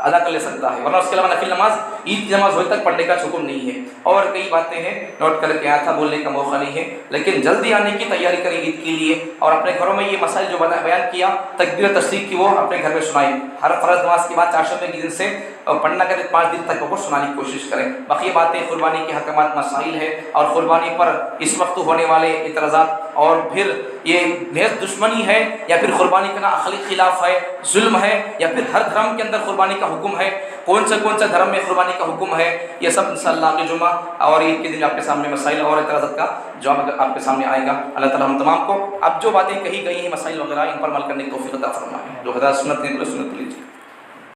ادا کر لے سکتا ہے، ورنہ اس کے علاوہ نفل نماز عید کی نماز ہونے تک پڑھنے کا حکم نہیں ہے۔ اور کئی باتیں ہیں نوٹ کر کے آیا تھا، بولنے کا موقع نہیں ہے، لیکن جلدی آنے کی تیاری کریں عید کے لیے، اور اپنے گھروں میں یہ مسائل جو بیان کیا تکبیر تشریق کی وہ اپنے گھر میں سنائیں، ہر فرض نماز کے بعد چاشمے کے دن سے پڑھنا کریں 5 دن تک وہ سنانے کی کوشش کریں۔ باقی باتیں قربانی کے حکمات مسائل ہے، اور قربانی پر اس وقت ہونے والے اعتراضات، اور پھر یہ محض دشمنی ہے یا پھر قربانی کرنا اخلاقی خلاف ہے، ظلم ہے، یا پھر ہر دھرم کے اندر قربانی کا حکم ہے، کون سے دھرم میں قربانی کا حکم ہے، یہ سب انشاءاللہ اگلے جمعہ اور عید کے دن آپ کے سامنے مسائل اور اعتراضات کا جواب آپ کے سامنے آئے گا۔ اللہ تعالیٰ ہم تمام کو اب جو باتیں کہی گئی ہیں مسائل وغیرہ ان پر عمل کرنے کی توفیق عطا فرمائے، جو ہدایت سنت نہیں سنت لیجیے۔